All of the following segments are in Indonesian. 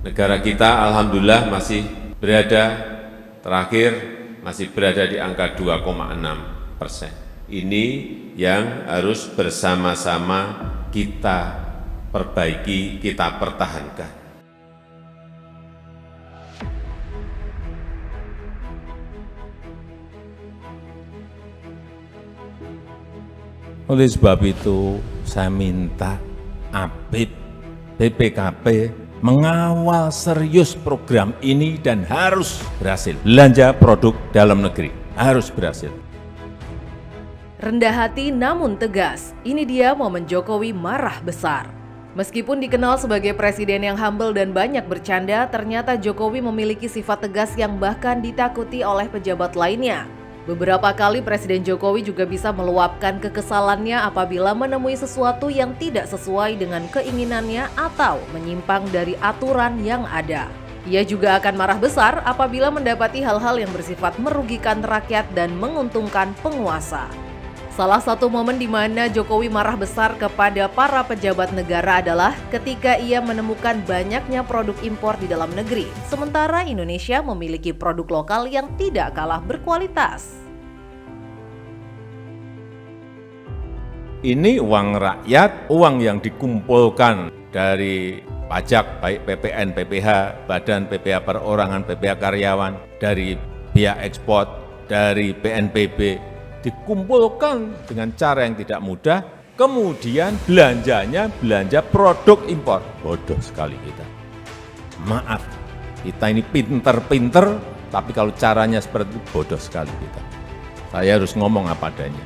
Negara kita alhamdulillah masih berada di angka 2,6%. Ini yang harus bersama-sama kita perbaiki, kita pertahankan. Oleh sebab itu, saya minta APIP, BPKP mengawal serius program ini dan harus berhasil. Belanja produk dalam negeri harus berhasil. Rendah hati namun tegas, ini dia momen Jokowi marah besar. Meskipun dikenal sebagai presiden yang humble dan banyak bercanda, ternyata Jokowi memiliki sifat tegas yang bahkan ditakuti oleh pejabat lainnya. Beberapa kali Presiden Jokowi juga bisa meluapkan kekesalannya apabila menemui sesuatu yang tidak sesuai dengan keinginannya atau menyimpang dari aturan yang ada. Ia juga akan marah besar apabila mendapati hal-hal yang bersifat merugikan rakyat dan menguntungkan penguasa. Salah satu momen di mana Jokowi marah besar kepada para pejabat negara adalah ketika ia menemukan banyaknya produk impor di dalam negeri, sementara Indonesia memiliki produk lokal yang tidak kalah berkualitas. Ini uang rakyat, uang yang dikumpulkan dari pajak, baik PPN, PPH, Badan PPH Perorangan, PPH Karyawan, dari biaya ekspor, dari BNPB, dikumpulkan dengan cara yang tidak mudah, kemudian belanjanya belanja produk impor. Bodoh sekali kita. Maaf, kita ini pinter-pinter, tapi kalau caranya seperti itu bodoh sekali kita. Saya harus ngomong apa adanya.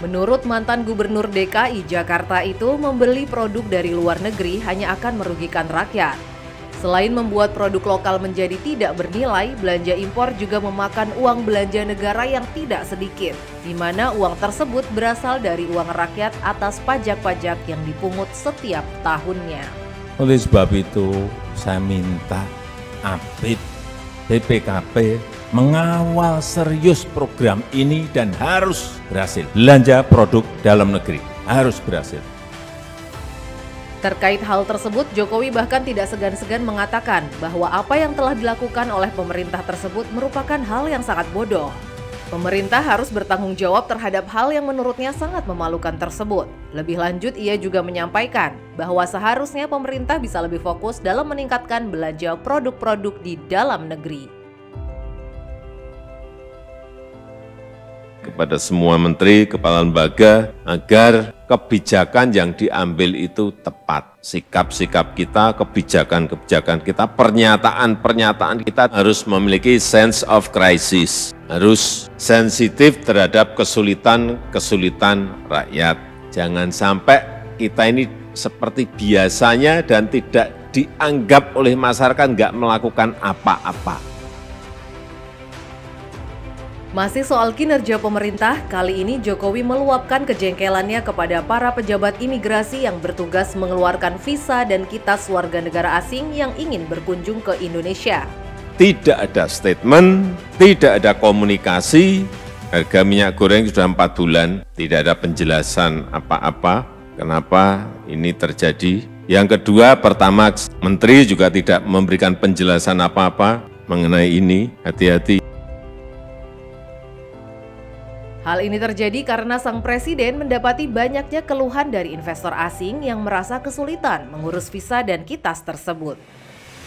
Menurut mantan Gubernur DKI Jakarta itu, membeli produk dari luar negeri hanya akan merugikan rakyat. Selain membuat produk lokal menjadi tidak bernilai, belanja impor juga memakan uang belanja negara yang tidak sedikit, di mana uang tersebut berasal dari uang rakyat atas pajak-pajak yang dipungut setiap tahunnya. Oleh sebab itu, saya minta APIP, BPKP mengawal serius program ini dan harus berhasil. Belanja produk dalam negeri harus berhasil. Terkait hal tersebut, Jokowi bahkan tidak segan-segan mengatakan bahwa apa yang telah dilakukan oleh pemerintah tersebut merupakan hal yang sangat bodoh. Pemerintah harus bertanggung jawab terhadap hal yang menurutnya sangat memalukan tersebut. Lebih lanjut, ia juga menyampaikan bahwa seharusnya pemerintah bisa lebih fokus dalam meningkatkan belanja produk-produk di dalam negeri. Kepada semua menteri, kepala lembaga, agar kebijakan yang diambil itu tepat. Sikap-sikap kita, kebijakan-kebijakan kita, pernyataan-pernyataan kita harus memiliki sense of crisis. Harus sensitif terhadap kesulitan-kesulitan rakyat. Jangan sampai kita ini seperti biasanya dan tidak dianggap oleh masyarakat nggak melakukan apa-apa. Masih soal kinerja pemerintah, kali ini Jokowi meluapkan kejengkelannya kepada para pejabat imigrasi yang bertugas mengeluarkan visa dan kitas warga negara asing yang ingin berkunjung ke Indonesia. Tidak ada statement, tidak ada komunikasi, harga minyak goreng sudah 4 bulan, tidak ada penjelasan apa-apa, kenapa ini terjadi. Yang kedua, Pertamax, Menteri juga tidak memberikan penjelasan apa-apa mengenai ini, hati-hati. Hal ini terjadi karena sang presiden mendapati banyaknya keluhan dari investor asing yang merasa kesulitan mengurus visa dan kitas tersebut.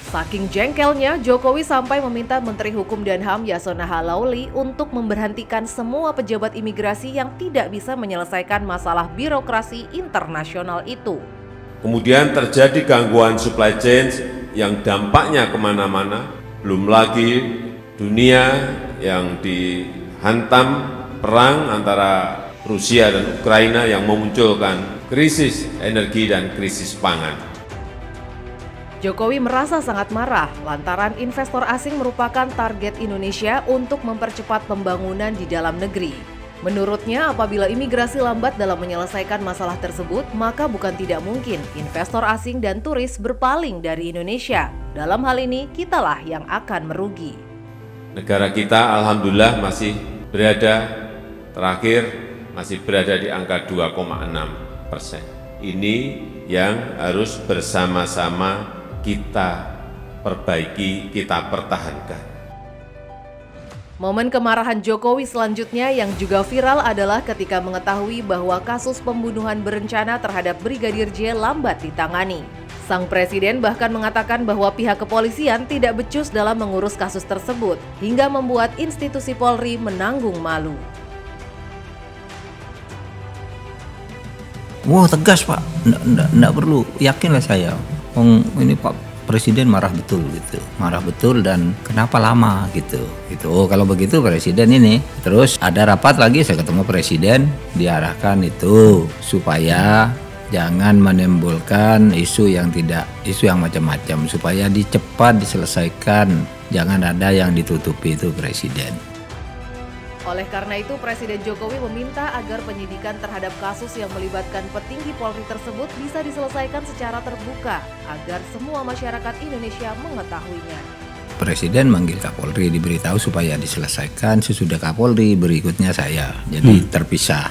Saking jengkelnya, Jokowi sampai meminta Menteri Hukum dan HAM Yasona Halauli untuk memberhentikan semua pejabat imigrasi yang tidak bisa menyelesaikan masalah birokrasi internasional itu. Kemudian terjadi gangguan supply chain yang dampaknya kemana-mana, belum lagi dunia yang dihantam perang antara Rusia dan Ukraina yang memunculkan krisis energi dan krisis pangan. Jokowi merasa sangat marah lantaran investor asing merupakan target Indonesia untuk mempercepat pembangunan di dalam negeri. Menurutnya, apabila imigrasi lambat dalam menyelesaikan masalah tersebut, maka bukan tidak mungkin investor asing dan turis berpaling dari Indonesia. Dalam hal ini, kitalah yang akan merugi. Negara kita alhamdulillah masih berada di angka 2,6%. Ini yang harus bersama-sama kita perbaiki, kita pertahankan. Momen kemarahan Jokowi selanjutnya yang juga viral adalah ketika mengetahui bahwa kasus pembunuhan berencana terhadap Brigadir J lambat ditangani. Sang presiden bahkan mengatakan bahwa pihak kepolisian tidak becus dalam mengurus kasus tersebut, hingga membuat institusi Polri menanggung malu. Wah, tegas Pak, nggak perlu, yakinlah saya. Ini Pak Presiden marah betul gitu, marah betul, dan kenapa lama gitu. Oh, kalau begitu Presiden ini. Terus ada rapat lagi, saya ketemu Presiden, diarahkan itu supaya jangan menimbulkan isu yang macam-macam, supaya cepat diselesaikan, jangan ada yang ditutupi itu Presiden. Oleh karena itu, Presiden Jokowi meminta agar penyidikan terhadap kasus yang melibatkan petinggi Polri tersebut bisa diselesaikan secara terbuka, agar semua masyarakat Indonesia mengetahuinya. Presiden manggil Kapolri, diberitahu supaya diselesaikan, sesudah Kapolri berikutnya saya, jadi terpisah.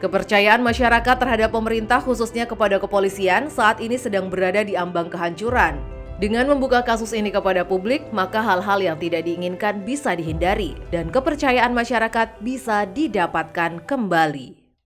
Kepercayaan masyarakat terhadap pemerintah khususnya kepada kepolisian saat ini sedang berada di ambang kehancuran. Dengan membuka kasus ini kepada publik, maka hal-hal yang tidak diinginkan bisa dihindari dan kepercayaan masyarakat bisa didapatkan kembali.